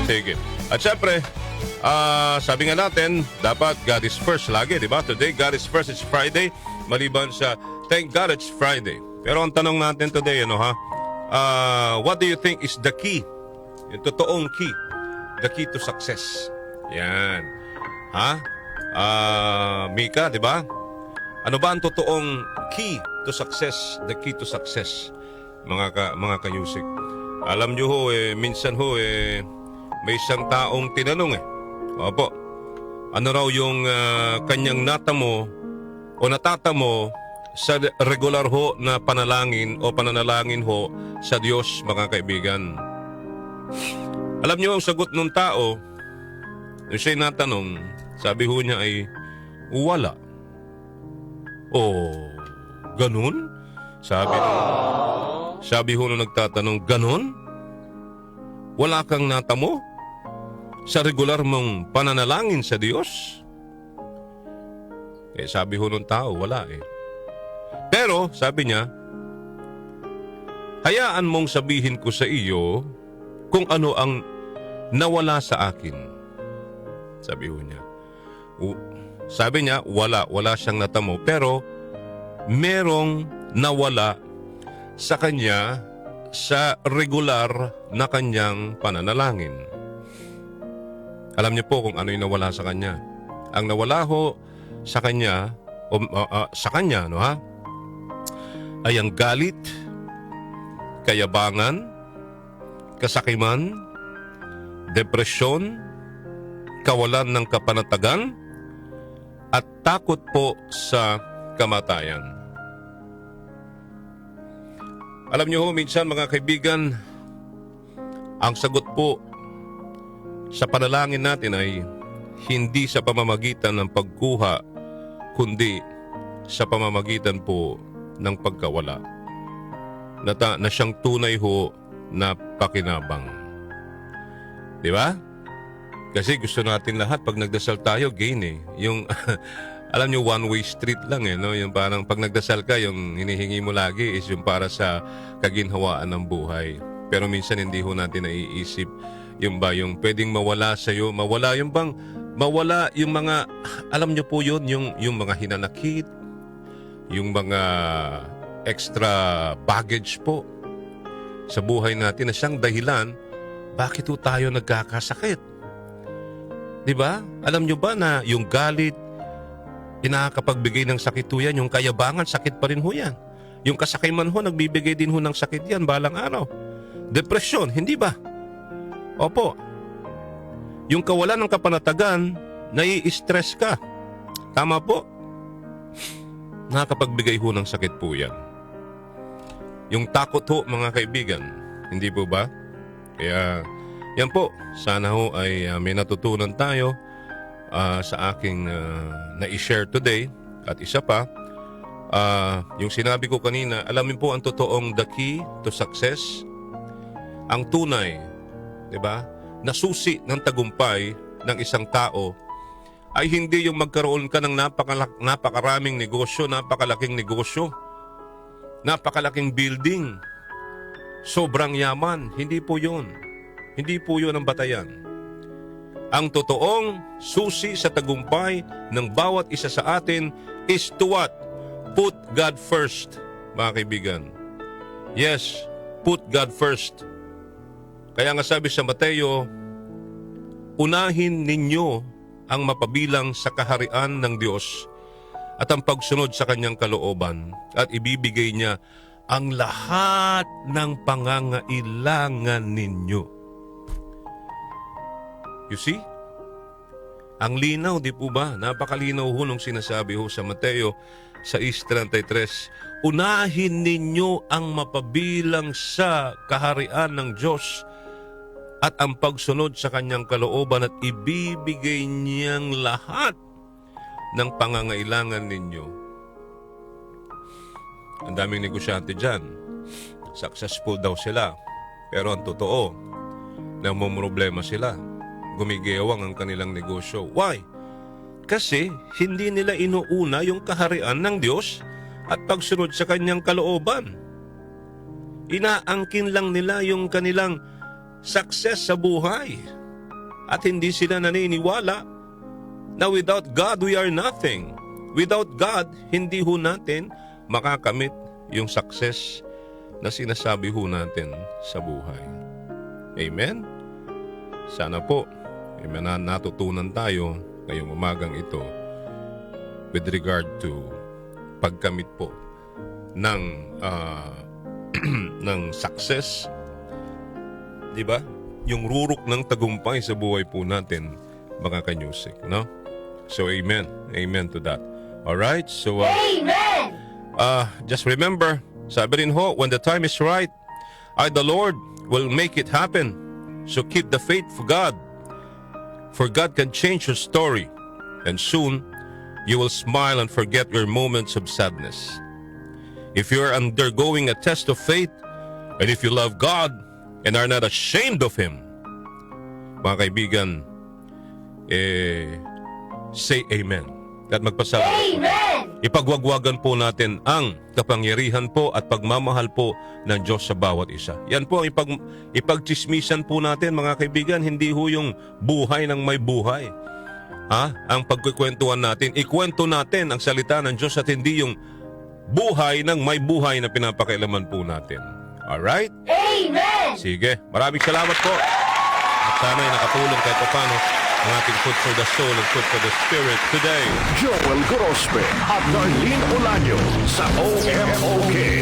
Sige. At syempre, sabi nga natin, dapat God is first lagi, di ba? Today, God is first. It's Friday. Maliban sa thank God it's Friday. Pero ang tanong natin today, what do you think is the key? Yung totoong key. The key to success. Yan. Mika, di ba? Ano ba ang totoong key to success? The key to success, mga kayusik. Alam nyo ho, minsan ho, may isang taong tinanong Opo, ano raw yung kanyang natamo o natatamo sa regular ho na panalangin o pananalangin ho sa Diyos, mga kaibigan. Alam nyo ang sagot ng tao, nung siya'y natanong, sabi ho niya ay, wala. Oh, ganun? Sabi ho nung nagtatanong, ganun? Wala kang natamo sa regular mong pananalangin sa Diyos? Sabi ho nung tao, wala Pero, sabi niya, hayaan mong sabihin ko sa iyo kung ano ang nawala sa akin. Sabi ho niya. Sabi niya, wala siyang natamo, pero merong nawala sa kanya sa regular na kanyang pananalangin. Alam niyo po kung ano yung nawala sa kanya. Ang nawala ho sa kanya, ay ang galit, kayabangan, kasakiman, depresyon, kawalan ng kapanatagan, at takot po sa kamatayan. Alam niyo ho, minsan mga kaibigan, ang sagot po sa panalangin natin ay hindi sa pamamagitan ng pagkuha, kundi sa pamamagitan po ng pagkawala. Na siyang tunay ho na pakinabang. Di ba? Kasi gusto natin lahat pag nagdasal tayo, gain Yung, alam nyo, one-way street lang no? Yung parang pag nagdasal ka, yung hinihingi mo lagi is yung para sa kaginhawaan ng buhay. Pero minsan hindi ho natin naiisip yung pwedeng mawala sa'yo, mawala yung mga, alam nyo po yun, yung mga hinanakit, yung mga extra baggage po sa buhay natin na siyang dahilan bakit po tayo nagkakasakit. Diba? Alam nyo ba na yung galit, inakapagbigay ng sakit ho yan, yung kayabangan, sakit pa rin ho yan. Yung kasakiman ho, nagbibigay din ho ng sakit yan balang araw. Depresyon, hindi ba? Opo. Yung kawalan ng kapanatagan, nai-stress ka. Tama po. Nakakapagbigay ho ng sakit po yan. Yung takot ho, mga kaibigan, hindi po ba? Kaya, yan po. Sana ho ay may natutunan tayo sa aking na-share today. At isa pa, yung sinabi ko kanina, alamin po ang totoong the key to success. Ang tunay, diba, na susi ng tagumpay ng isang tao ay hindi yung magkaroon ka ng napakaraming negosyo, napakalaking negosyo, napakalaking building, sobrang yaman. Hindi po yun. Hindi po yun ang batayan. Ang totoong susi sa tagumpay ng bawat isa sa atin is to what? Put God first, mga kaibigan. Yes, put God first. Kaya nga sabi sa Mateo, unahin ninyo ang mapabilang sa kaharian ng Diyos at ang pagsunod sa kanyang kalooban at ibibigay niya ang lahat ng pangangailangan ninyo. You see? Ang linaw, di po ba? Napakalinaw ho nung sinasabi ho sa Mateo 6:33. Unahin ninyo ang mapabilang sa kaharian ng Diyos at ang pagsunod sa kanyang kalooban at ibibigay niyang lahat ng pangangailangan ninyo. Ang daming negosyante dyan. Successful daw sila. Pero ang totoo, namumroblema sila. Gumigewang ang kanilang negosyo. Why? Kasi hindi nila inuuna yung kaharian ng Diyos at pagsunod sa kanyang kalooban. Inaangkin lang nila yung kanilang success sa buhay. at hindi sila naniniwala na without God, we are nothing. Without God, hindi ho natin makakamit yung success na sinasabi ho natin sa buhay. Amen? Sana po, may natutunan tayo ngayong umagang ito with regard to pagkamit po ng ng success. Di ba? Yung rurok ng tagumpay sa buhay po natin, mga kanyusik, no? So, amen. Amen to that. Alright? So, Amen! just remember, sabi rin ho, when the time is right, the Lord will make it happen. So keep the faith for God. For God can change your story. And soon, you will smile and forget your moments of sadness. If you are undergoing a test of faith, and if you love God and are not ashamed of Him, mga kaibigan, say Amen. At magpasalamat po. Amen! Ipagwagwagan po natin ang kapangyarihan po at pagmamahal po ng Diyos sa bawat isa. Yan po ang ipagchismisan po natin, mga kaibigan, hindi ho yung buhay ng may buhay. Ang pagkukwentuhan natin, ikwento natin ang salita ng Diyos at hindi yung buhay ng may buhay na pinapakailaman po natin. Alright? Amen! Sige, maraming salamat po. At sana'y nakatulong kahit paano ang ating Food for the Soul and Food for the Spirit today. Joel Grospe at Darlene Olaño sa OMOK.